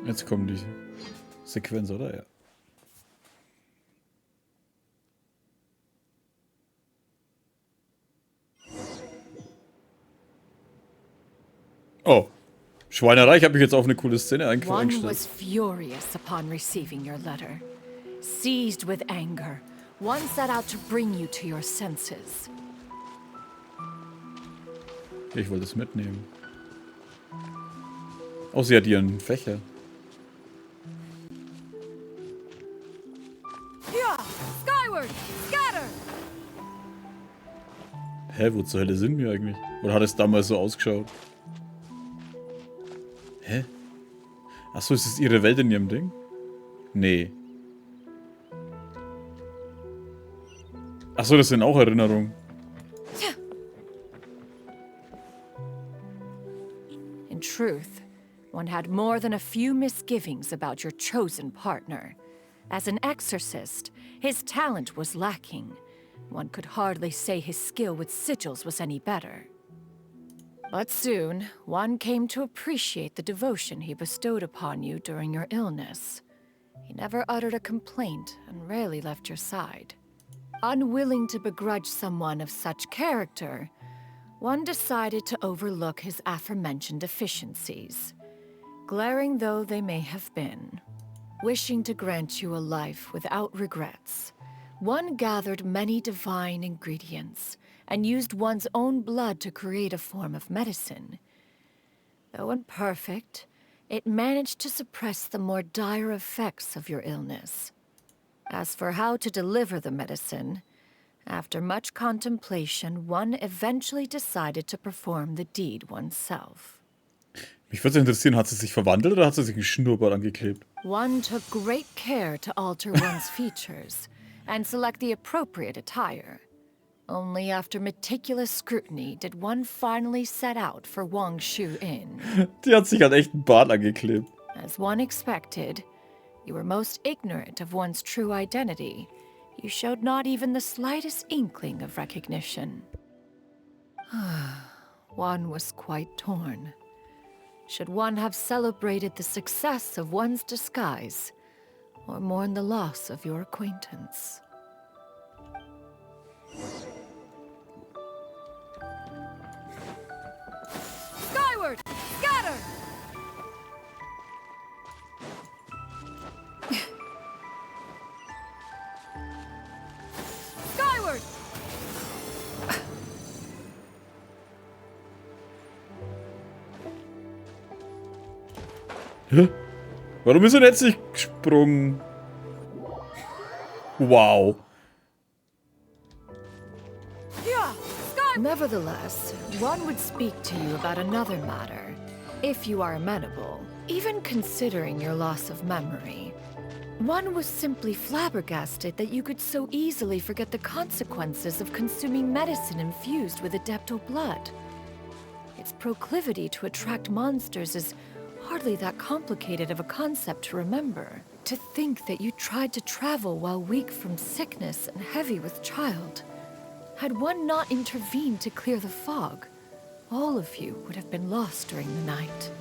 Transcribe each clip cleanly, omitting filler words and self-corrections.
Jetzt kommt die Sequenz, oder? Ja. Oh. Schweinerei, ich habe mich jetzt auf eine coole Szene One eingestellt. was furious upon receiving your letter. Seized with anger, one set out to bring you to your senses. Ich wollte es mitnehmen. Oh, sie hat ihren Fächer. Yeah, skyward, scatter! Hä, wo zur Hölle sind wir eigentlich? Oder hat es damals so ausgeschaut? Hä? Achso, ist es ihre Welt in ihrem Ding? Nee. Achso, das sind auch Erinnerungen. In truth, one had more than a few misgivings about your chosen partner. As an exorcist, his talent was lacking. One could hardly say his skill with sigils was any better. But soon, one came to appreciate the devotion he bestowed upon you during your illness. He never uttered a complaint and rarely left your side. Unwilling to begrudge someone of such character, one decided to overlook his aforementioned deficiencies, glaring though they may have been. Wishing to grant you a life without regrets, one gathered many divine ingredients and used one's own blood to create a form of medicine. Though imperfect, it managed to suppress the more dire effects of your illness. As for how to deliver the medicine, after much contemplation, one eventually decided to perform the deed oneself. Mich würde interessieren, hat sie sich verwandelt oder hat sie sich einen Schnurrbart angeklebt? One took great care to alter one's features and select the appropriate attire. Only after meticulous scrutiny did one finally set out for Xinyuns. Die hat sich halt echt einen Bart angeklebt. As one expected, you were most ignorant of one's true identity. You showed not even the slightest inkling of recognition. One was quite torn. Should one have celebrated the success of one's disguise, or mourn the loss of your acquaintance? Skyward! Scatter! Skyward! Hä? Warum ist er jetzt nicht gesprungen? Wow. Nevertheless, one would speak to you about another matter, if you are amenable, even considering your loss of memory. One was simply flabbergasted that you could so easily forget the consequences of consuming medicine infused with adeptal blood. Its proclivity to attract monsters is hardly that complicated of a concept to remember. To think that you tried to travel while weak from sickness and heavy with child. Had one not intervened to clear the fog, all of you would have been lost during the night.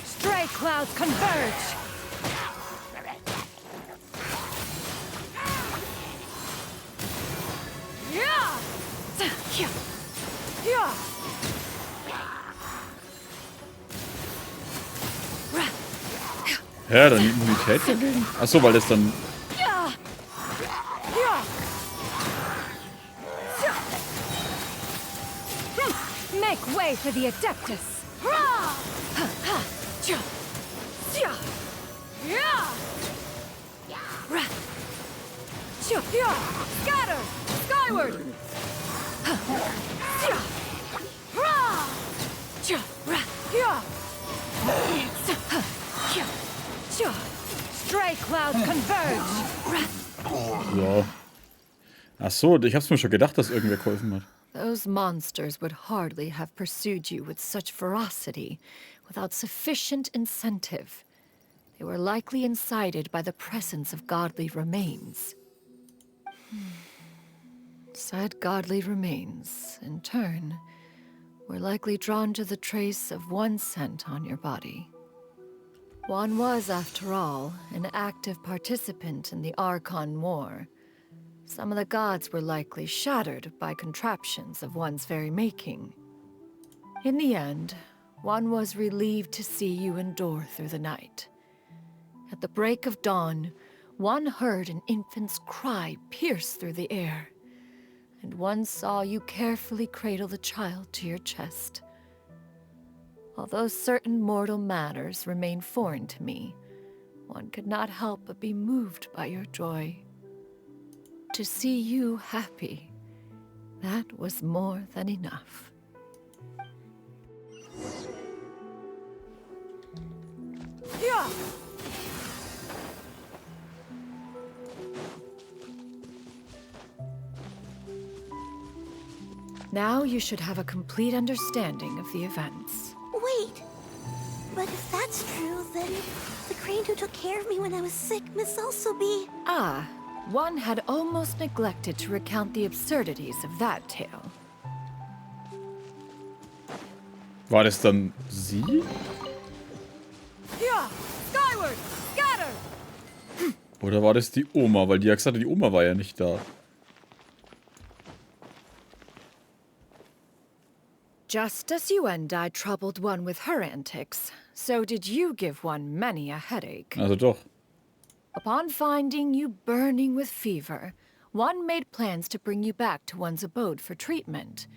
Stray clouds converge! Ja, dann die Immunität dagegen? Achso, weil das dann... Make way for the Adeptus! Scatter! Skyward! Stray clouds converge! So. Achso, ich hab's mir schon gedacht, dass irgendwer geholfen hat. Those monsters would hardly have pursued you with such ferocity without sufficient incentive. They were likely incited by the presence of godly remains. Said godly remains, in turn, were likely drawn to the trace of one scent on your body. One was, after all, an active participant in the Archon War. Some of the gods were likely shattered by contraptions of one's very making. In the end, one was relieved to see you endure through the night. At the break of dawn, one heard an infant's cry pierce through the air, and one saw you carefully cradle the child to your chest. Although certain mortal matters remain foreign to me, one could not help but be moved by your joy. To see you happy, that was more than enough. Yeah! Now you should have a complete understanding of the events. Wait! But if that's true, then the crane who took care of me when I was sick must also be... Ah, one had almost neglected to recount the absurdities of that tale. War das dann sie? Yeah! Skyward! Scatter! Oder war das die Oma? Weil die ja gesagt hat, die Oma war ja nicht da. Just as you and I troubled one with her antics, so did you give one many a headache. Also doch. Upon finding you burning with fever, one made plans to bring you back to one's abode for treatment.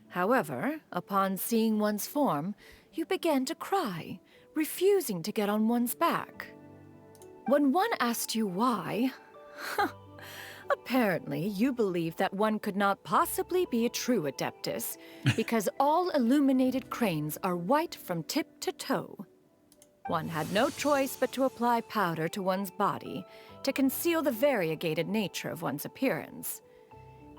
However, upon seeing one's form, you began to cry, refusing to get on one's back. When one asked you why, apparently you believed that one could not possibly be a true Adeptus, because all illuminated cranes are white from tip to toe. One had no choice but to apply powder to one's body to conceal the variegated nature of one's appearance.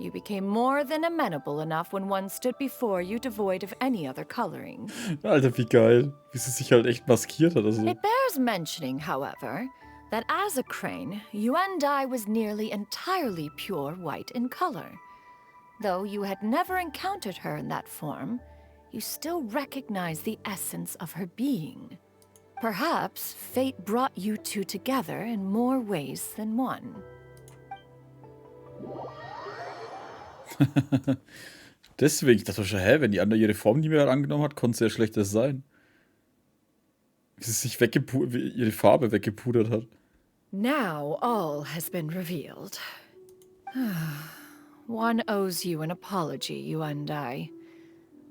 You became more than amenable enough when one stood before you devoid of any other coloring. Alter, wie geil. Wie sie sich halt echt maskiert hat. Also. It bears mentioning, however, that as a crane, you and I was nearly entirely pure white in color. Though you had never encountered her in that form, you still recognize the essence of her being. Perhaps fate brought you two together in more ways than one. Deswegen, ich dachte schon, wenn die andere ihre Form nie mehr angenommen hat, konnte es ja schlechter sein. Wie sie sich ihre Farbe weggepudert hat. Now all has been revealed. One owes you an apology, you and I.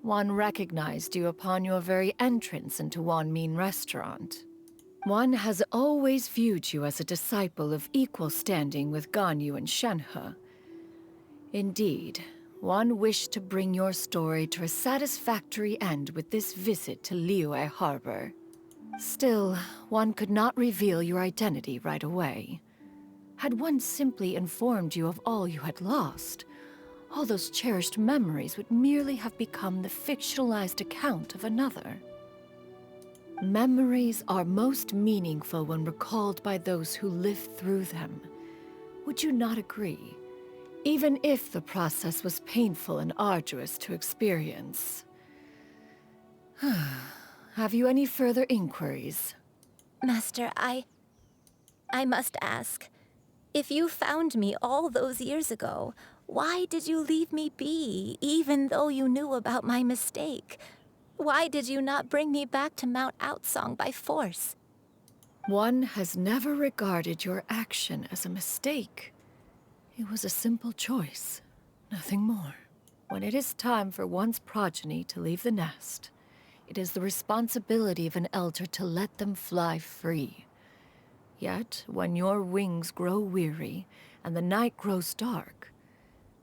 One recognized you upon your very entrance into Wanmin restaurant. One has always viewed you as a disciple of equal standing with Ganyu and Shenhe. Indeed, one wished to bring your story to a satisfactory end with this visit to Liyue Harbor. Still, one could not reveal your identity right away. Had one simply informed you of all you had lost, all those cherished memories would merely have become the fictionalized account of another. Memories are most meaningful when recalled by those who lived through them. Would you not agree? Even if the process was painful and arduous to experience. Have you any further inquiries? Master, I must ask. If you found me all those years ago, why did you leave me be, even though you knew about my mistake? Why did you not bring me back to Mount Outsong by force? One has never regarded your action as a mistake. It was a simple choice, nothing more. When it is time for one's progeny to leave the nest, it is the responsibility of an elder to let them fly free. Yet, when your wings grow weary and the night grows dark,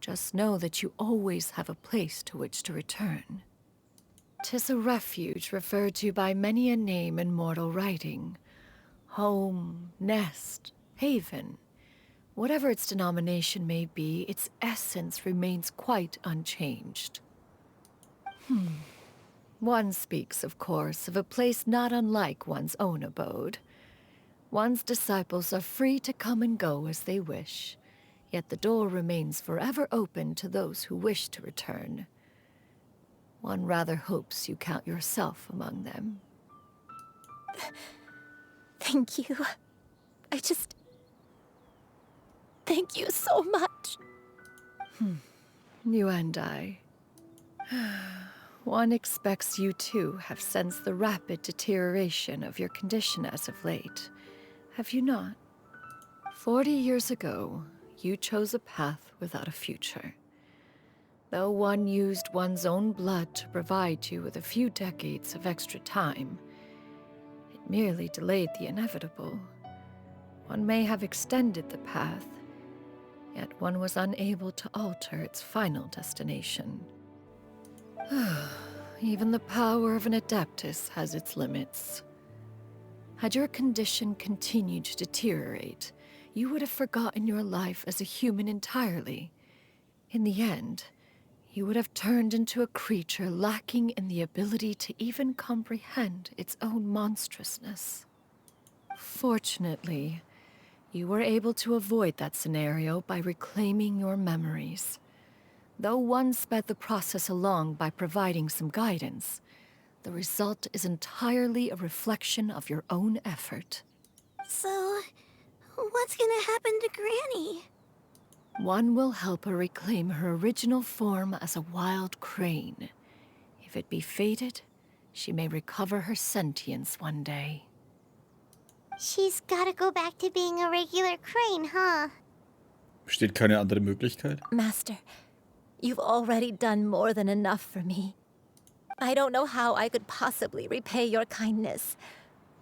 just know that you always have a place to which to return. 'Tis a refuge referred to by many a name in mortal writing. Home, nest, haven. Whatever its denomination may be, its essence remains quite unchanged. One speaks, of course, of a place not unlike one's own abode. One's disciples are free to come and go as they wish, yet the door remains forever open to those who wish to return. One rather hopes you count yourself among them. Thank you. Thank you so much. You and I. One expects you too have sensed the rapid deterioration of your condition as of late. Have you not? 40 years ago, you chose a path without a future. Though one used one's own blood to provide you with a few decades of extra time, it merely delayed the inevitable. One may have extended the path, yet one was unable to alter its final destination. Even the power of an adeptus has its limits. Had your condition continued to deteriorate, you would have forgotten your life as a human entirely. In the end, you would have turned into a creature lacking in the ability to even comprehend its own monstrousness. Fortunately, you were able to avoid that scenario by reclaiming your memories. Though one sped the process along by providing some guidance, the result is entirely a reflection of your own effort. So, what's gonna happen to Granny? One will help her reclaim her original form as a wild crane. If it be fated, she may recover her sentience one day. She's gotta go back to being a regular crane, huh? Besteht keine andere Möglichkeit? Master, you've already done more than enough for me. I don't know how I could possibly repay your kindness.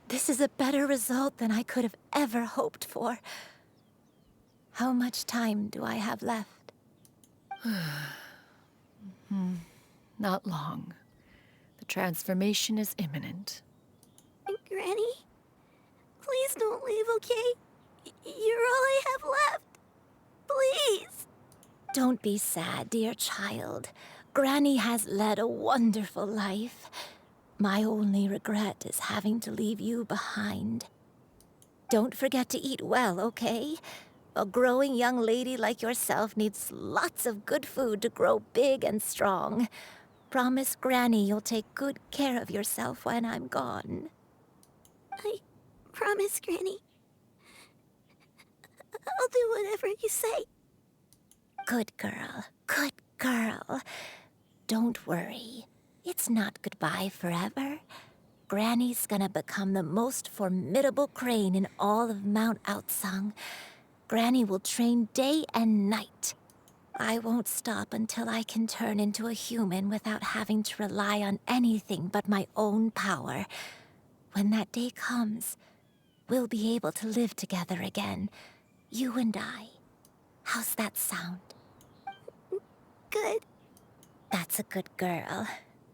This is a better result than I could have ever hoped for. How much time do I have left? Not long. The transformation is imminent. Granny, please don't leave, okay? You're all I have left. Please. Don't be sad, dear child. Granny has led a wonderful life. My only regret is having to leave you behind. Don't forget to eat well, okay? A growing young lady like yourself needs lots of good food to grow big and strong. Promise Granny you'll take good care of yourself when I'm gone. I promise, Granny. I'll do whatever you say. Good girl, good girl. Don't worry. It's not goodbye forever. Granny's gonna become the most formidable crane in all of Mount Outsung. Granny will train day and night. I won't stop until I can turn into a human without having to rely on anything but my own power. When that day comes, we'll be able to live together again. You and I. How's that sound? Good. That's a good girl.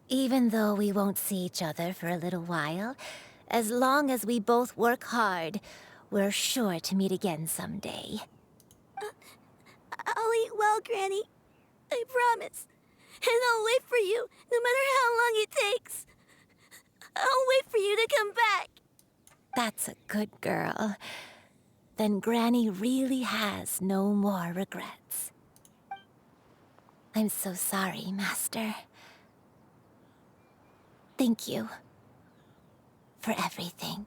Even though we won't see each other for a little while, as long as we both work hard, we're sure to meet again someday. I'll eat well, Granny. I promise. And I'll wait for you, no matter how long it takes. I'll wait for you to come back. That's a good girl. Then Granny really has no more regrets. I'm so sorry, Master. Thank you for everything.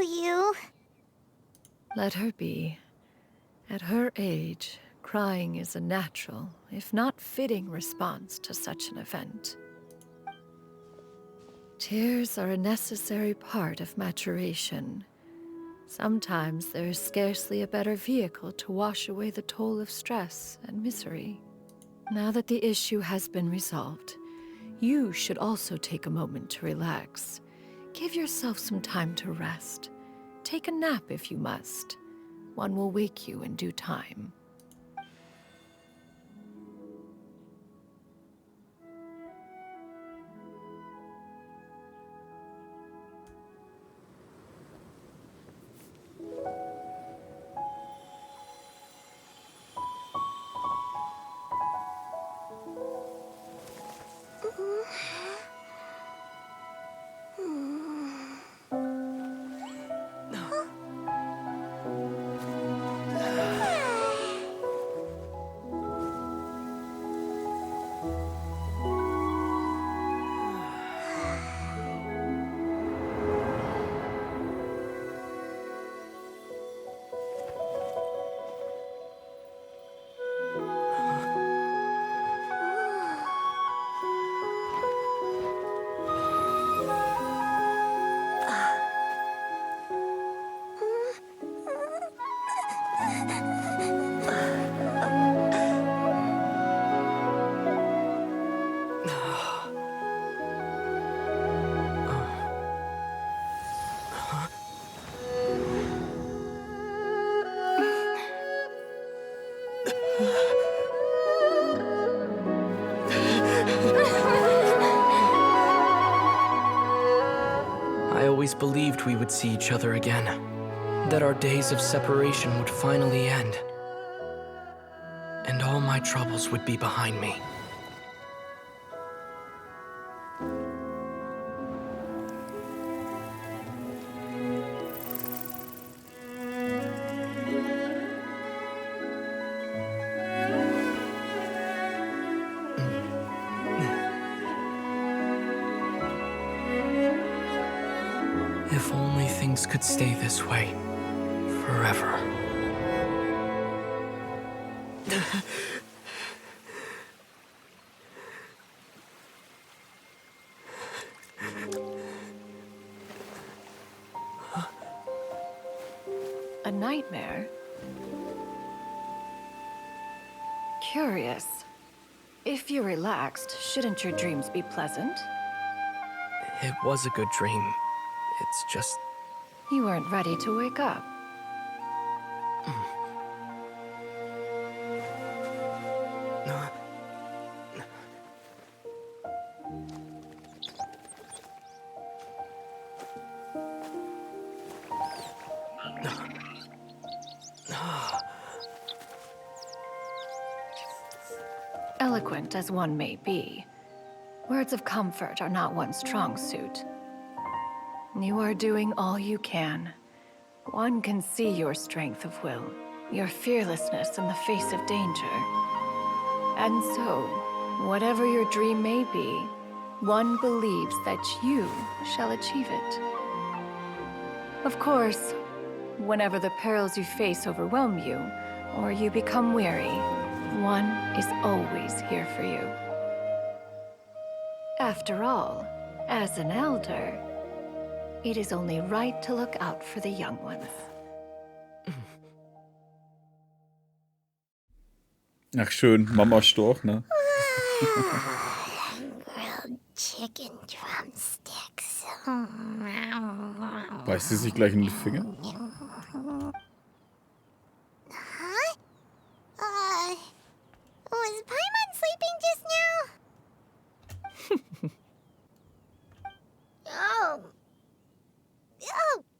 You. Let her be. At her age, crying is a natural, if not fitting, response to such an event. Tears are a necessary part of maturation. Sometimes there is scarcely a better vehicle to wash away the toll of stress and misery. Now that the issue has been resolved, you should also take a moment to relax. Give yourself some time to rest. Take a nap if you must. One will wake you in due time. I always believed we would see each other again, that our days of separation would finally end, and all my troubles would be behind me. If only things could stay this way forever. A nightmare? Curious. If you're relaxed, shouldn't your dreams be pleasant? It was a good dream. It's just... You weren't ready to wake up. Eloquent as one may be, words of comfort are not one's strong suit. You are doing all you can. One can see your strength of will, your fearlessness in the face of danger. And so, whatever your dream may be, one believes that you shall achieve it. Of course, whenever the perils you face overwhelm you, or you become weary, one is always here for you. After all, as an elder, it is only right to look out for the young ones. Ach schön, Mama Storch, ne? Grilled chicken drumsticks. Beißt sie sich gleich in die Finger? Huh? Was Paimon sleeping just now? Oh,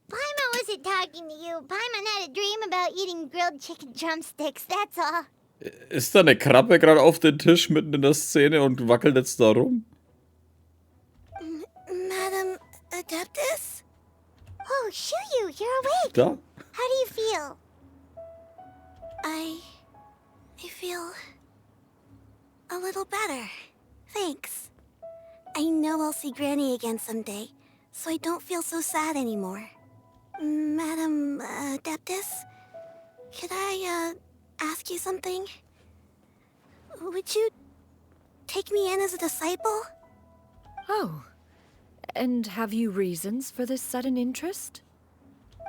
Paimon wasn't talking to you. Paimon had a dream about eating grilled chicken drumsticks, that's all. Ist da eine Krabbe gerade auf den Tisch mitten in der Szene und wackelt jetzt da rum? Madam Adeptus? Oh, Shuyu, you're awake. Da? How do you feel? I feel a little better. Thanks. I know I'll see Granny again someday, so I don't feel so sad anymore. Madam Adeptus, could I ask you something? Would you take me in as a disciple? Oh, And have you reasons for this sudden interest?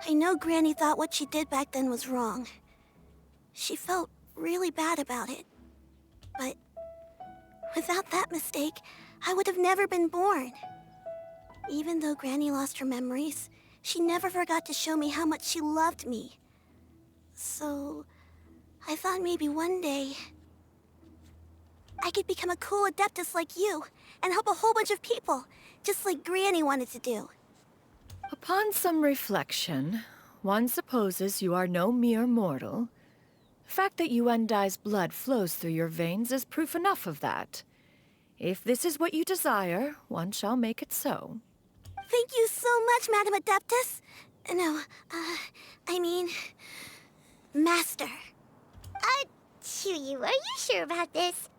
I know Granny thought what she did back then was wrong. She felt really bad about it. But without that mistake, I would have never been born. Even though Granny lost her memories, she never forgot to show me how much she loved me. So, I thought maybe one day I could become a cool adeptus like you and help a whole bunch of people, just like Granny wanted to do. Upon some reflection, one supposes you are no mere mortal. The fact that Yuendai's blood flows through your veins is proof enough of that. If this is what you desire, one shall make it so. Thank you so much, Madam Adeptus. No, I mean, Master. Chuyu, are you sure about this?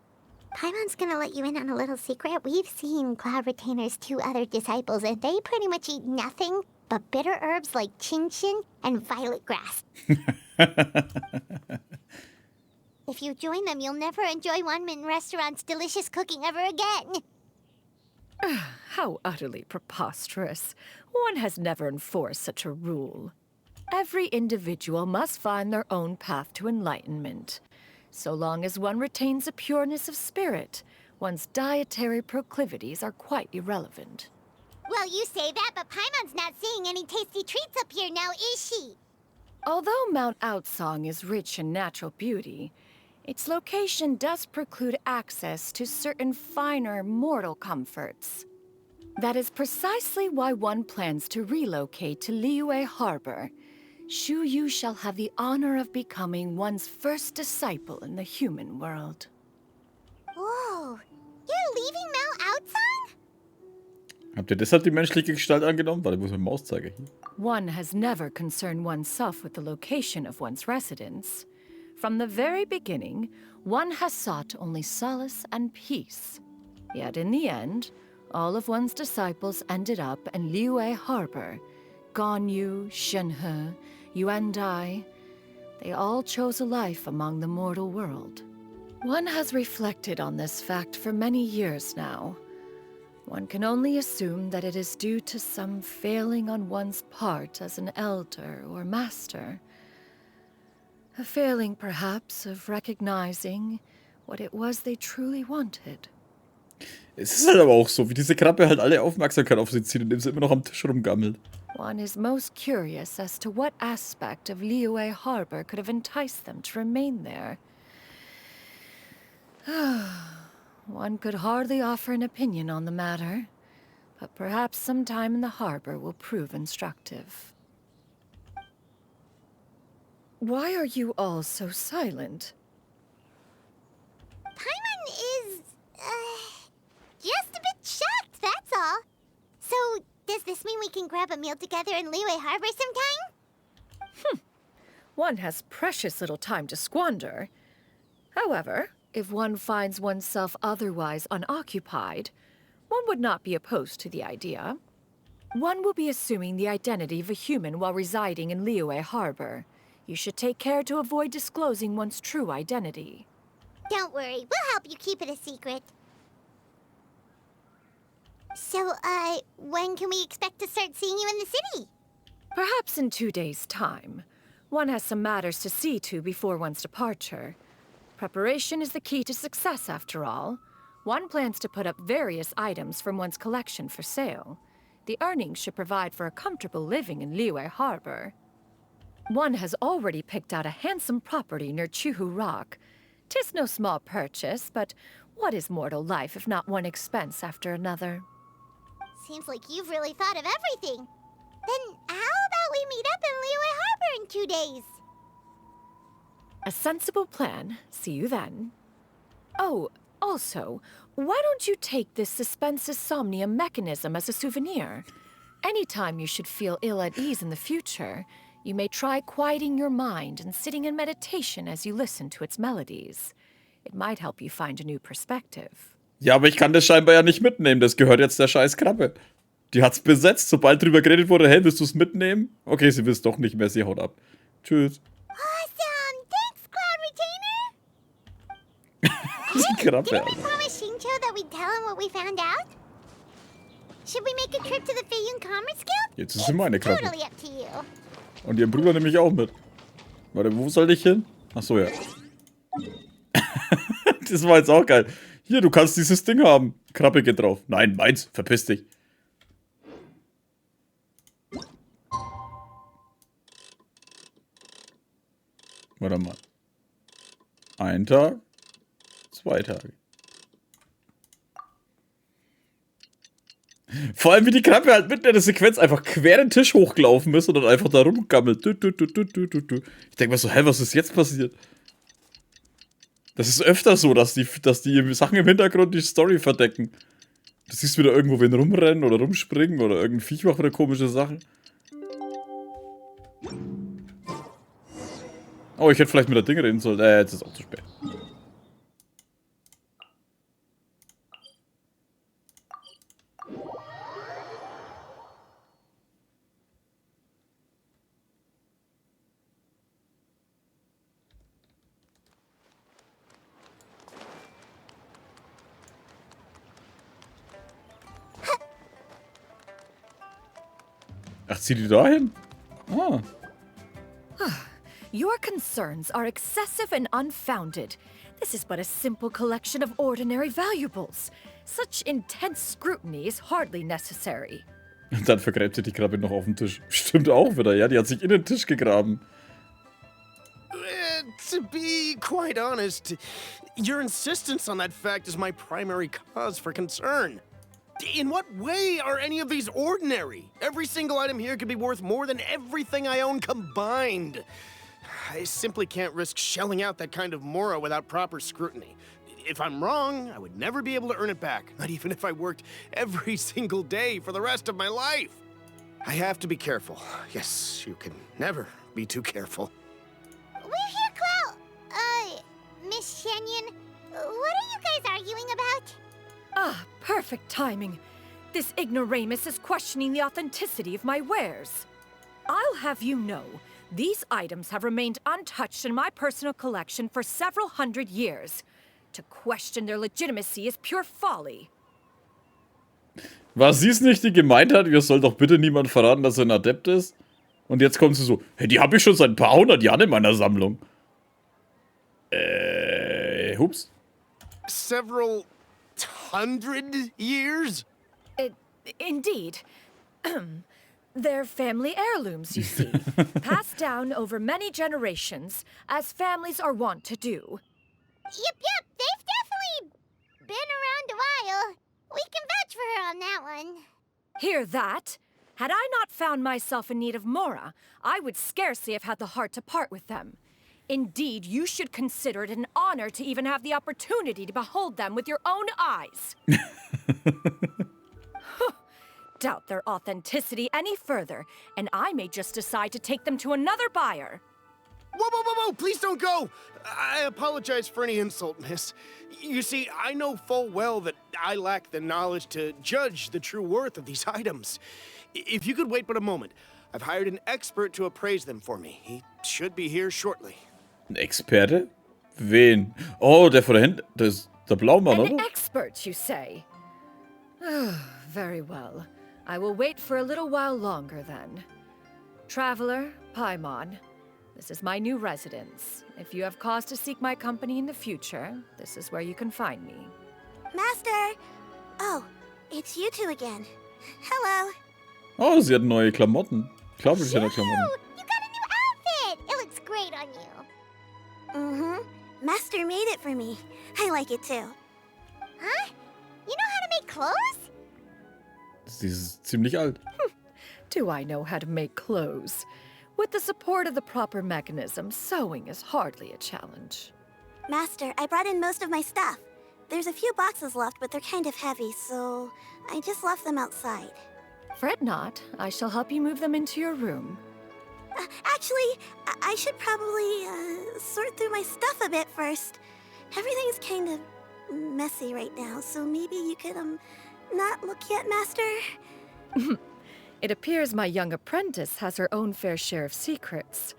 Paimon's gonna let you in on a little secret. We've seen Cloud Retainer's 2 other disciples, and they pretty much eat nothing but bitter herbs like chinchin and violet grass. If you join them, you'll never enjoy Wanmin Restaurant's delicious cooking ever again. How utterly preposterous. One has never enforced such a rule. Every individual must find their own path to enlightenment. So long as one retains a pureness of spirit, one's dietary proclivities are quite irrelevant. Well, you say that, but Paimon's not seeing any tasty treats up here now, is she? Although Mount Outsong is rich in natural beauty, its location does preclude access to certain finer mortal comforts. That is precisely why one plans to relocate to Liyue Harbor. Shu Yu shall have the honor of becoming one's first disciple in the human world. Whoa, you're leaving Mount Outsong? Habt ihr deshalb die menschliche Gestalt angenommen? Warte, wo ist mein Mauszeiger hier? One has never concerned oneself with the location of one's residence. From the very beginning, one has sought only solace and peace. Yet in the end, all of one's disciples ended up in Liyue Harbor. Ganyu, Shenhe, Yuendai, they all chose a life among the mortal world. One has reflected on this fact for many years now. One can only assume that it is due to some failing on one's part as an elder or master. A failing, perhaps, of recognizing what it was they truly wanted. Es ist halt aber auch so, wie diese Krabbe halt alle Aufmerksamkeit auf sie zieht, indem sie immer noch am Tisch rumgammelt. One is most curious as to what aspect of Liyue Harbor could have enticed them to remain there. One could hardly offer an opinion on the matter, but perhaps some time in the harbor will prove instructive. Why are you all so silent? Paimon is, just a bit shocked, that's all. So, does this mean we can grab a meal together in Liyue Harbor sometime? One has precious little time to squander. However, if one finds oneself otherwise unoccupied, one would not be opposed to the idea. One will be assuming the identity of a human while residing in Liyue Harbor. You should take care to avoid disclosing one's true identity. Don't worry, we'll help you keep it a secret. So, when can we expect to start seeing you in the city? Perhaps in 2 days' time. One has some matters to see to before one's departure. Preparation is the key to success, after all. One plans to put up various items from one's collection for sale. The earnings should provide for a comfortable living in Liyue Harbor. One has already picked out a handsome property near Chuhu Rock. 'Tis no small purchase, but what is mortal life if not one expense after another? Seems like you've really thought of everything. Then how about we meet up in Liyue Harbor in 2 days? A sensible plan. See you then. Oh, also, why don't you take this suspense insomnia mechanism as a souvenir? Anytime you should feel ill at ease in the future, you may try quieting your mind and sitting in meditation as you listen to its melodies. It might help you find a new perspective. Ja, aber ich kann das scheinbar ja nicht mitnehmen. Das gehört jetzt der scheiß Krabbe. Die hat's besetzt. Sobald drüber geredet wurde, hey, willst du's mitnehmen? Okay, sie will's doch nicht mehr. Sie haut ab. Tschüss. Awesome! Thanks, Cloud Retainer! Die Krabbe, Didn't we Alter. promise Shincho that we'd tell him what we found out? Should we make a trip to the Feyun Commerce Guild? Jetzt ist sie meine Krabbe. Totally up to you. Und ihren Bruder nehme ich auch mit. Warte, wo soll ich hin? Achso, ja. Das war jetzt auch geil. Hier, du kannst dieses Ding haben. Krabbe geht drauf. Nein, meins. Verpiss dich. Warte mal. 1 Tag. 2 Tage. Vor allem, wie die Krabbe halt mitten in der Sequenz einfach quer den Tisch hochgelaufen ist und dann einfach da rumgammelt. Ich denke mir so, hä, was ist jetzt passiert? Das ist öfter so, dass die Sachen im Hintergrund die Story verdecken. Du siehst wieder irgendwo wen rumrennen oder rumspringen oder irgendein Viech macht wieder komische Sachen. Oh, ich hätte vielleicht mit der Ding reden sollen. Jetzt ist es auch zu spät. Ach, zieh die dahin? Ah. Your concerns are excessive and unfounded. This is but a simple collection of ordinary valuables. Such intense scrutiny is hardly necessary. Und dann vergräbt sie die Krabbe noch auf dem Tisch. Stimmt auch wieder, ja? Die hat sich in den Tisch gegraben. To be quite honest, your insistence on that fact is my primary cause for concern. In what way are any of these ordinary? Every single item here could be worth more than everything I own combined. I simply can't risk shelling out that kind of mora without proper scrutiny. If I'm wrong, I would never be able to earn it back, not even if I worked every single day for the rest of my life. I have to be careful. Yes, you can never be too careful. We're here, Clo. Miss Xinyun, what are you guys arguing about? Ah, perfect timing. This ignoramus is questioning the authenticity of my wares. I'll have you know, these items have remained untouched in my personal collection for several hundred years. To question their legitimacy is pure folly. War sie es nicht, die gemeint hat, ihr sollt doch bitte niemand verraten, dass er ein Adept ist? Und jetzt kommt sie so, hey, die habe ich schon seit ein paar hundert Jahren in meiner Sammlung. Hups. Several hundred years? Indeed. They're family heirlooms, you see. Passed down over many generations, as families are wont to do. Yep, they've definitely been around a while. We can vouch for her on that one. Hear that? Had I not found myself in need of mora, I would scarcely have had the heart to part with them. Indeed, you should consider it an honor to even have the opportunity to behold them with your own eyes. Doubt their authenticity any further, and I may just decide to take them to another buyer. Whoa, please don't go! I apologize for any insult, miss. You see, I know full well that I lack the knowledge to judge the true worth of these items. If you could wait but a moment, I've hired an expert to appraise them for me. He should be here shortly. Ein Experte? Wen? Oh, der vor der Hand, das ist der Blaumann, An oder? expert, you say? Very well. I will wait for a little while longer, then. Traveler, Paimon, this is my new residence. If you have cause to seek my company in the future, this is where you can find me. Master! Oh, it's you two again. Hello. Oh, sie hat neue Klamotten. Klamotten. You got a new outfit! It looks great on you. Master made it for me. I like it too. Huh? You know how to make clothes? Sie ist ziemlich alt. Do I know how to make clothes? With the support of the proper mechanism, sewing is hardly a challenge. Master, I brought in most of my stuff. There's a few boxes left, but they're kind of heavy, so I just left them outside. Fret not, I shall help you move them into your room. Actually, I should probably sort through my stuff a bit first. Everything's kind of messy right now, so maybe you could, not look yet, Master? It appears my young apprentice has her own fair share of secrets.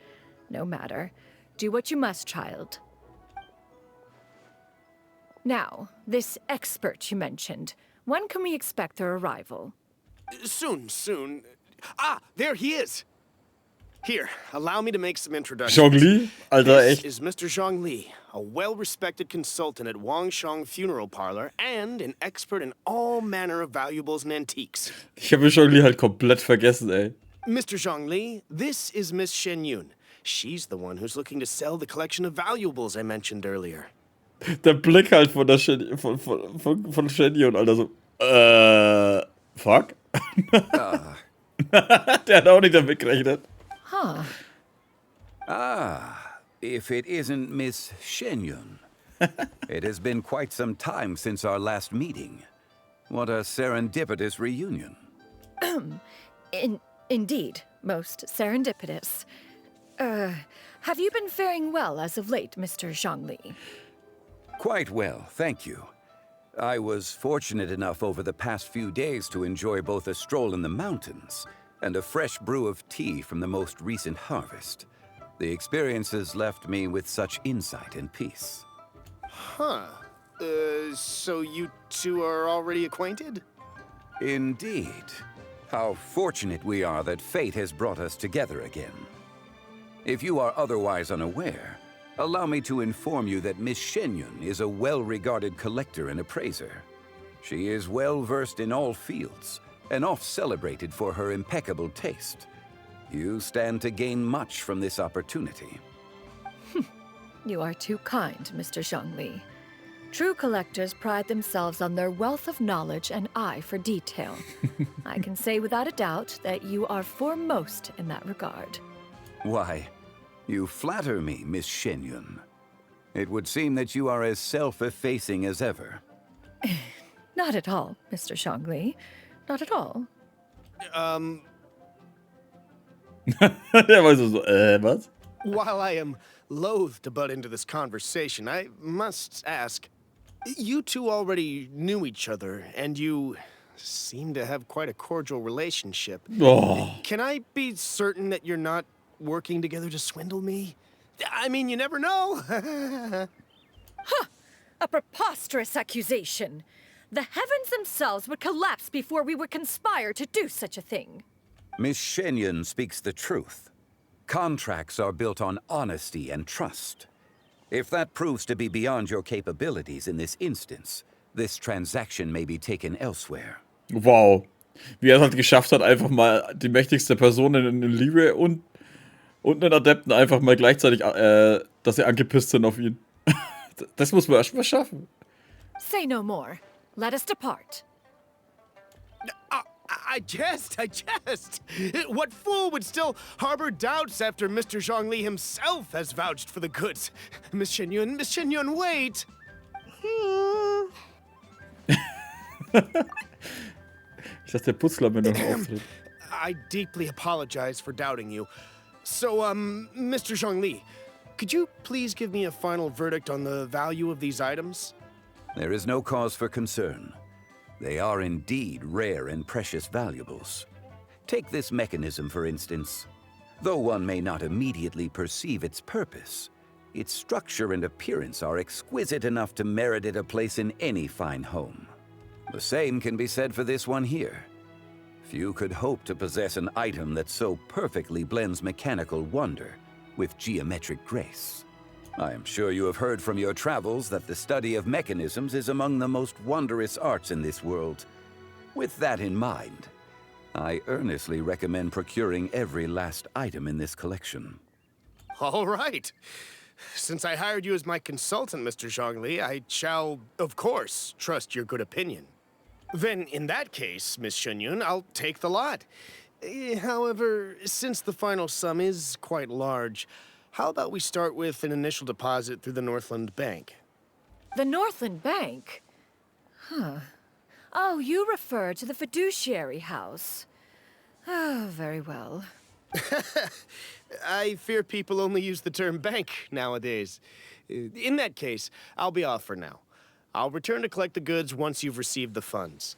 No matter. Do what you must, child. Now, this expert you mentioned, when can we expect their arrival? Soon. Ah, there he is. Here, allow me to make some introductions. Zhongli? Alter, This echt. is Mr. Zhongli, a well-respected consultant at Wangshang Funeral Parlor and an expert in all manner of valuables and antiques. Ich habe Zhongli halt komplett vergessen, ey. Mr. Zhongli, this is Miss Xinyun. She's the one who's looking to sell the collection of valuables I mentioned earlier. Der Blick halt von der von Xinyun, Alter, so. Fuck? Der hat auch nicht damit gerechnet. Huh. If it isn't Miss Xinyun. It has been quite some time since our last meeting. What a serendipitous reunion. Indeed, most serendipitous. Have you been faring well as of late, Mr. Zhongli? Quite well, thank you. I was fortunate enough over the past few days to enjoy both a stroll in the mountains and a fresh brew of tea from the most recent harvest. The experiences left me with such insight and peace. Huh. So you two are already acquainted? Indeed. How fortunate we are that fate has brought us together again. If you are otherwise unaware, allow me to inform you that Miss Xinyun is a well-regarded collector and appraiser. She is well-versed in all fields, and oft-celebrated for her impeccable taste. You stand to gain much from this opportunity. You are too kind, Mr. Zhongli. True collectors pride themselves on their wealth of knowledge and eye for detail. I can say without a doubt that you are foremost in that regard. Why, you flatter me, Miss Xinyun. It would seem that you are as self-effacing as ever. Not at all, Mr. Zhongli. Not at all. Der war so, was? While I am loath to butt into this conversation, I must ask, you two already knew each other, and you seem to have quite a cordial relationship. Oh. Can I be certain that you're not working together to swindle me? I mean, you never know. A preposterous accusation. The heavens themselves would collapse before we would conspire to do such a thing. Miss Xinyun speaks the truth. Contracts are built on honesty and trust. If that proves to be beyond your capabilities in this instance, this transaction may be taken elsewhere. Wow. Wie er es halt geschafft hat, einfach mal die mächtigste Person in Liebe und einen Adepten einfach mal gleichzeitig, dass sie angepisst sind auf ihn. Das muss man erst mal schaffen. Say no more. Let us depart. I jest. What fool would still harbor doubts after Mr. Zhongli himself has vouched for the goods? Miss Xinyun, wait! Ich dachte, der Putzler mir noch auftritt. I deeply apologize for doubting you. So, Mr. Zhongli, could you please give me a final verdict on the value of these items? There is no cause for concern. They are indeed rare and precious valuables. Take this mechanism, for instance. Though one may not immediately perceive its purpose, its structure and appearance are exquisite enough to merit it a place in any fine home. The same can be said for this one here. Few could hope to possess an item that so perfectly blends mechanical wonder with geometric grace. I am sure you have heard from your travels that the study of mechanisms is among the most wondrous arts in this world. With that in mind, I earnestly recommend procuring every last item in this collection. All right. Since I hired you as my consultant, Mr. Zhongli, I shall, of course, trust your good opinion. Then, in that case, Miss Xinyun, I'll take the lot. However, since the final sum is quite large, how about we start with an initial deposit through the Northland Bank? The Northland Bank? Huh. Oh, you refer to the fiduciary house. Oh, very well. I fear people only use the term bank nowadays. In that case, I'll be off for now. I'll return to collect the goods once you've received the funds.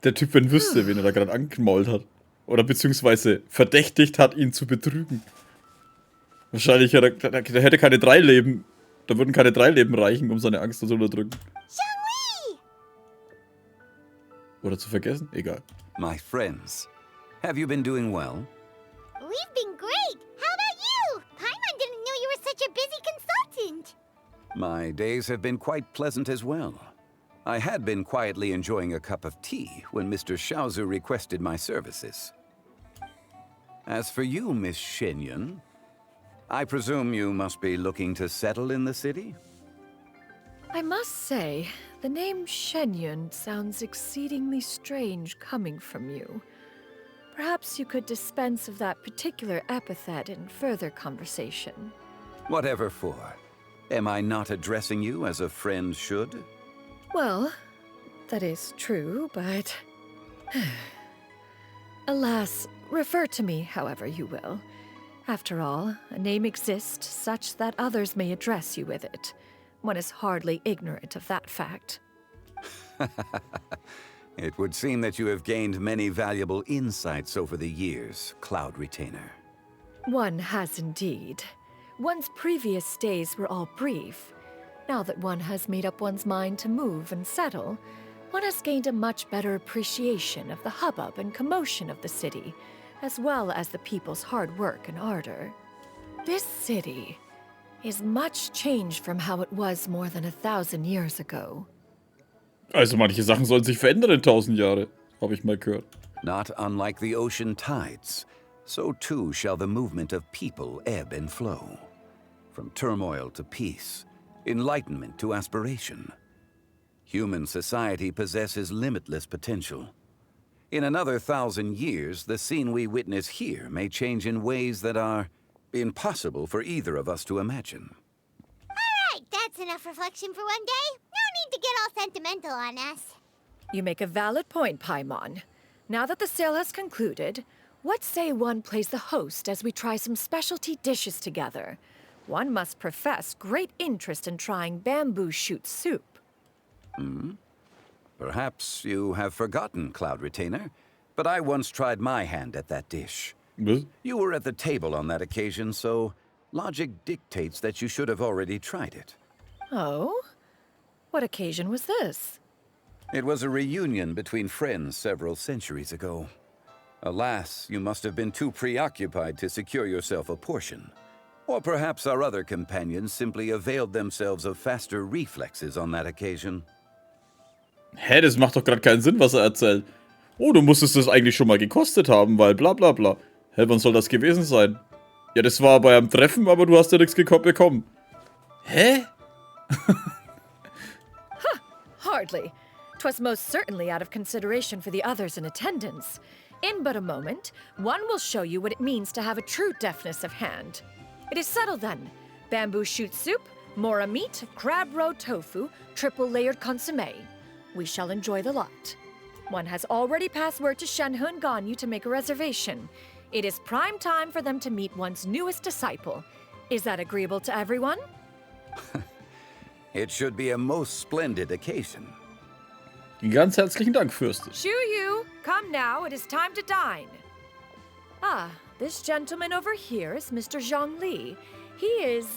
Der Typ, wenn wüsste, wen er da gerade angemault hat. Oder beziehungsweise verdächtigt hat, ihn zu betrügen. Wahrscheinlich, der hätte keine 3 Leben. Da würden keine 3 Leben reichen, um seine Angst zu unterdrücken. Xiangli! Oder zu vergessen? Egal. My friends, have you been doing well? We've been great. How about you? Paimon didn't know you were such a busy consultant. My days have been quite pleasant as well. I had been quietly enjoying a cup of tea when Mr. Xiaozu requested my services. As for you, Miss Xinyun, I presume you must be looking to settle in the city? I must say, the name Xinyun sounds exceedingly strange coming from you. Perhaps you could dispense of that particular epithet in further conversation. Whatever for. Am I not addressing you as a friend should? Well, that is true, but... Alas, refer to me however you will. After all, a name exists such that others may address you with it. One is hardly ignorant of that fact. It would seem that you have gained many valuable insights over the years, Cloud Retainer. One has indeed. One's previous days were all brief. Now that one has made up one's mind to move and settle, one has gained a much better appreciation of the hubbub and commotion of the city, as well as the people's hard work and ardor. This city is much changed from how it was more than 1,000 years ago. Also manche Sachen sollen sich verändern in 1000 Jahre, habe ich mal gehört. Not unlike the ocean tides, so too shall the movement of people ebb and flow. From turmoil to peace, enlightenment to aspiration. Human society possesses limitless potential. In another 1,000 years, the scene we witness here may change in ways that are impossible for either of us to imagine. Alright, that's enough reflection for one day. No need to get all sentimental on us. You make a valid point, Paimon. Now that the sale has concluded, what say one plays the host as we try some specialty dishes together? One must profess great interest in trying bamboo shoot soup. Perhaps you have forgotten, Cloud Retainer, but I once tried my hand at that dish. Was? You were at the table on that occasion, so logic dictates that you should have already tried it. Oh? What occasion was this? It was a reunion between friends several centuries ago. Alas, you must have been too preoccupied to secure yourself a portion. Or perhaps our other companions simply availed themselves of faster reflexes on that occasion. Hä, das macht doch gerade keinen Sinn, was er erzählt. Oh, du musstest das eigentlich schon mal gekostet haben, weil bla bla bla. Hä, wann soll das gewesen sein? Ja, das war bei einem Treffen, aber du hast ja nichts bekommen. Hä? Hardly. 'Twas most certainly out of consideration for the others in attendance. In but a moment, one will show you what it means to have a true deftness of hand. It is settled then. Bamboo shoot soup, mora meat, crab roe tofu, triple-layered consommé. We shall enjoy the lot. One has already passed word to Shenhe and Ganyu to make a reservation. It is prime time for them to meet one's newest disciple. Is that agreeable to everyone? It should be a most splendid occasion. Ganz herzlichen Dank, Fürstin. Shu, come now, it is time to dine. Ah, this gentleman over here is Mr. Zhongli. He is,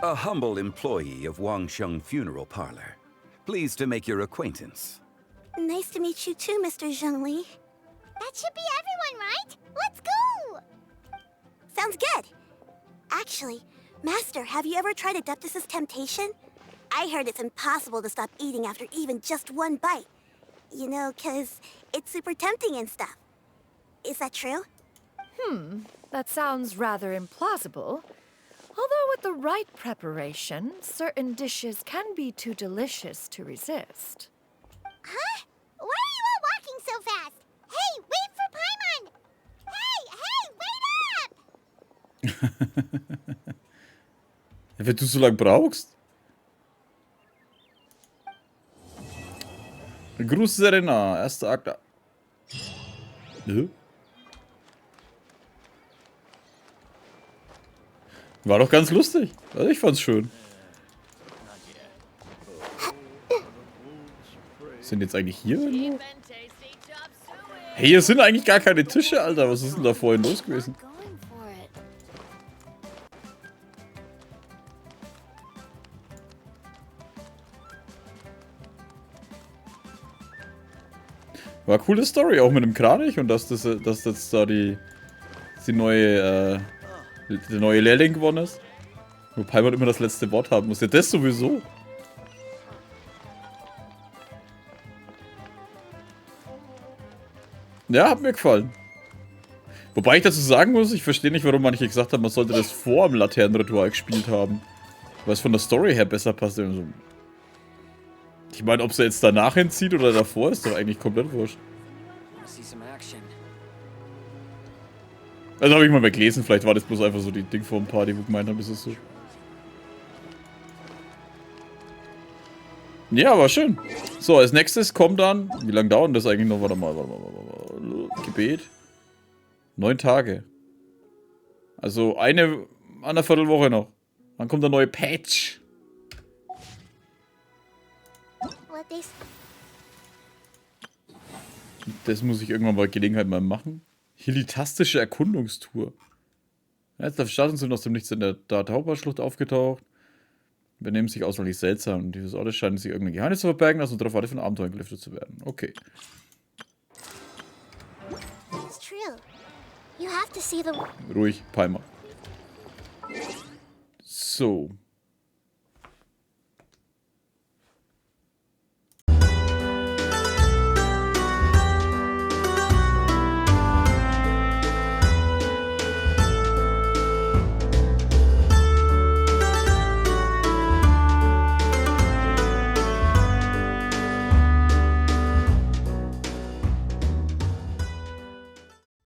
A humble employee of Wangsheng Funeral Parlor. Pleased to make your acquaintance. Nice to meet you too, Mr. Zhongli. That should be everyone, right? Let's go! Sounds good. Actually, Master, have you ever tried Adeptus' temptation? I heard it's impossible to stop eating after even just one bite. You know, 'cause it's super tempting and stuff. Is that true? that sounds rather implausible. Although with the right preparation, certain dishes can be too delicious to resist. Huh? Why are you all walking so fast? Hey, wait for Paimon! Hey, wait up! Wenn du so lange brauchst. Gruß Serena, erster Akt. War doch ganz lustig. Also ich fand's schön. Sind jetzt eigentlich hier irgendwo? Hey, hier sind eigentlich gar keine Tische, Alter. Was ist denn da vorhin los gewesen? War eine coole Story, auch mit dem Kranich und dass jetzt da der neue Lehrling gewonnen ist. Wo Paimon immer das letzte Wort haben muss. Ja, das sowieso. Ja, hat mir gefallen. Wobei ich dazu sagen muss, ich verstehe nicht, warum manche gesagt haben, man sollte das vor dem Laternenritual gespielt haben. Weil es von der Story her besser passt. Ich meine, ob sie jetzt danach hinzieht oder davor, ist doch eigentlich komplett wurscht. Also habe ich mal gelesen, vielleicht war das bloß einfach so die Ding vor ein paar, die gemeint haben, ist es so. Ja, war schön. So, als nächstes kommt dann, wie lange dauert das eigentlich noch? Warte mal. Gebet. 9 Tage. Also eine Viertelwoche noch. Dann kommt der neue Patch. Das muss ich irgendwann bei Gelegenheit mal machen. Helitastische Erkundungstour. Ja, jetzt auf Starten sind aus dem Nichts in der Tauberschlucht aufgetaucht. Benehmen sich auswahrlich seltsam. Dieses Ortes scheinen sich irgendein Geheimnis zu verbergen, also darauf wartet, von Abenteuern gelüftet zu werden. Okay. Ruhig, Palmer. So.